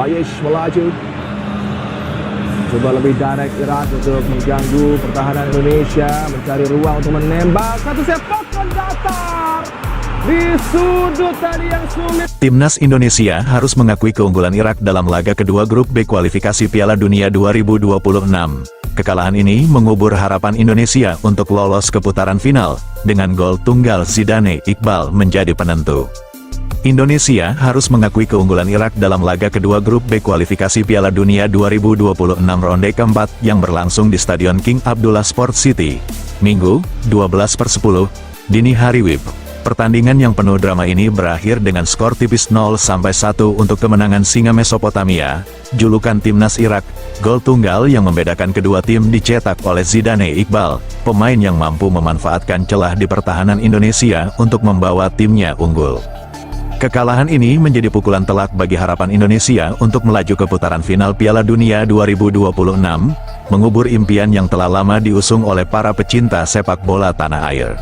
Bayish melaju. Coba lebih direct Irak untuk mengganggu pertahanan Indonesia, mencari ruang untuk menembak. Satu sepakan datar di sudut tadi yang sulit. Timnas Indonesia harus mengakui keunggulan Irak dalam laga kedua grup B kualifikasi Piala Dunia 2026. Kekalahan ini mengubur harapan Indonesia untuk lolos ke putaran final, dengan gol tunggal Zidane Iqbal menjadi penentu. Indonesia harus mengakui keunggulan Irak dalam laga kedua grup B kualifikasi Piala Dunia 2026 ronde keempat yang berlangsung di Stadion King Abdullah Sport City, Minggu, 12/10, dini hari WIB. Pertandingan yang penuh drama ini berakhir dengan skor tipis 0-1 untuk kemenangan Singa Mesopotamia, julukan Timnas Irak. Gol tunggal yang membedakan kedua tim dicetak oleh Zidane Iqbal, pemain yang mampu memanfaatkan celah di pertahanan Indonesia untuk membawa timnya unggul. Kekalahan ini menjadi pukulan telak bagi harapan Indonesia untuk melaju ke putaran final Piala Dunia 2026, mengubur impian yang telah lama diusung oleh para pecinta sepak bola tanah air.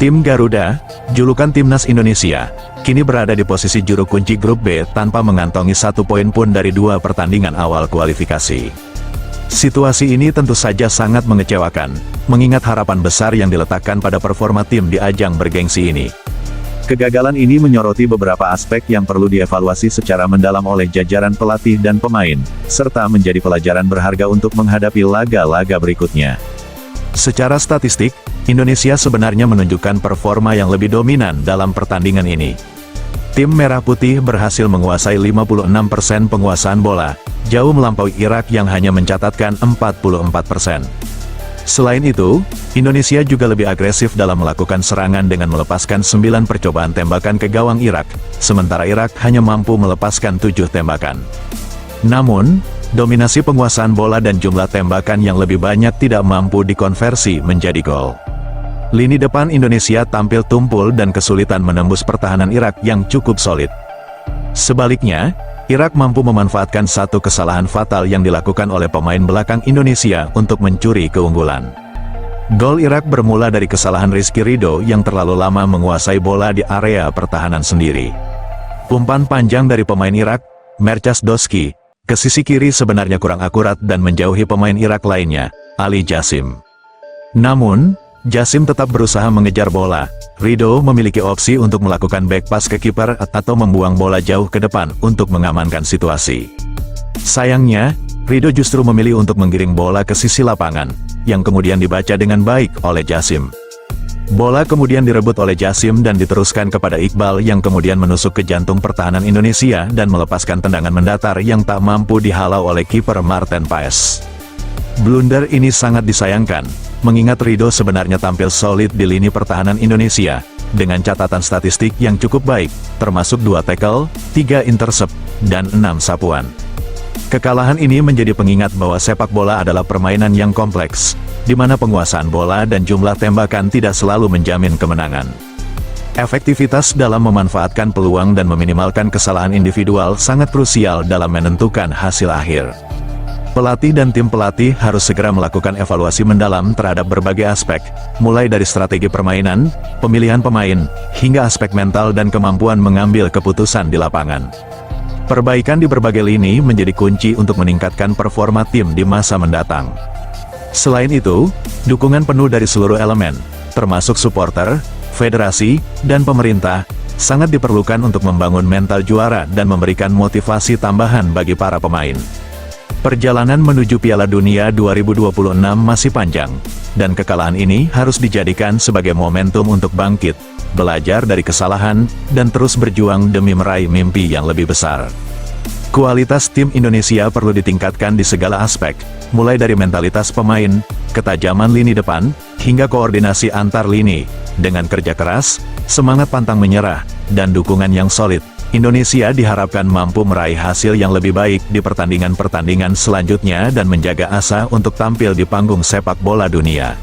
Tim Garuda, julukan Timnas Indonesia, kini berada di posisi juru kunci grup B tanpa mengantongi 1 poin pun dari 2 pertandingan awal kualifikasi. Situasi ini tentu saja sangat mengecewakan, mengingat harapan besar yang diletakkan pada performa tim di ajang bergengsi ini. Kegagalan ini menyoroti beberapa aspek yang perlu dievaluasi secara mendalam oleh jajaran pelatih dan pemain, serta menjadi pelajaran berharga untuk menghadapi laga-laga berikutnya. Secara statistik, Indonesia sebenarnya menunjukkan performa yang lebih dominan dalam pertandingan ini. Tim Merah Putih berhasil menguasai 56% penguasaan bola, jauh melampaui Irak yang hanya mencatatkan 44%. Selain itu, Indonesia juga lebih agresif dalam melakukan serangan dengan melepaskan 9 percobaan tembakan ke gawang Irak, sementara Irak hanya mampu melepaskan 7 tembakan. Namun, dominasi penguasaan bola dan jumlah tembakan yang lebih banyak tidak mampu dikonversi menjadi gol. Lini depan Indonesia tampil tumpul dan kesulitan menembus pertahanan Irak yang cukup solid. Sebaliknya, Irak mampu memanfaatkan satu kesalahan fatal yang dilakukan oleh pemain belakang Indonesia untuk mencuri keunggulan. Gol Irak bermula dari kesalahan Rizky Ridho yang terlalu lama menguasai bola di area pertahanan sendiri. Umpan panjang dari pemain Irak, Merchas Doski, ke sisi kiri sebenarnya kurang akurat dan menjauhi pemain Irak lainnya, Ali Jasim. Namun, Jasim tetap berusaha mengejar bola. Ridho memiliki opsi untuk melakukan back pass ke kiper atau membuang bola jauh ke depan untuk mengamankan situasi. Sayangnya, Ridho justru memilih untuk menggiring bola ke sisi lapangan, yang kemudian dibaca dengan baik oleh Jasim. Bola kemudian direbut oleh Jasim dan diteruskan kepada Iqbal yang kemudian menusuk ke jantung pertahanan Indonesia dan melepaskan tendangan mendatar yang tak mampu dihalau oleh kiper Marten Paes. Blunder ini sangat disayangkan, mengingat Ridho sebenarnya tampil solid di lini pertahanan Indonesia, dengan catatan statistik yang cukup baik, termasuk 2 tackle, 3 intercept, dan 6 sapuan. Kekalahan ini menjadi pengingat bahwa sepak bola adalah permainan yang kompleks, di mana penguasaan bola dan jumlah tembakan tidak selalu menjamin kemenangan. Efektivitas dalam memanfaatkan peluang dan meminimalkan kesalahan individual sangat krusial dalam menentukan hasil akhir. Pelatih dan tim pelatih harus segera melakukan evaluasi mendalam terhadap berbagai aspek, mulai dari strategi permainan, pemilihan pemain, hingga aspek mental dan kemampuan mengambil keputusan di lapangan. Perbaikan di berbagai lini menjadi kunci untuk meningkatkan performa tim di masa mendatang. Selain itu, dukungan penuh dari seluruh elemen, termasuk supporter, federasi, dan pemerintah, sangat diperlukan untuk membangun mental juara dan memberikan motivasi tambahan bagi para pemain. Perjalanan menuju Piala Dunia 2026 masih panjang, dan kekalahan ini harus dijadikan sebagai momentum untuk bangkit, belajar dari kesalahan, dan terus berjuang demi meraih mimpi yang lebih besar. Kualitas tim Indonesia perlu ditingkatkan di segala aspek, mulai dari mentalitas pemain, ketajaman lini depan, hingga koordinasi antar lini. Dengan kerja keras, semangat pantang menyerah, dan dukungan yang solid, Indonesia diharapkan mampu meraih hasil yang lebih baik di pertandingan-pertandingan selanjutnya dan menjaga asa untuk tampil di panggung sepak bola dunia.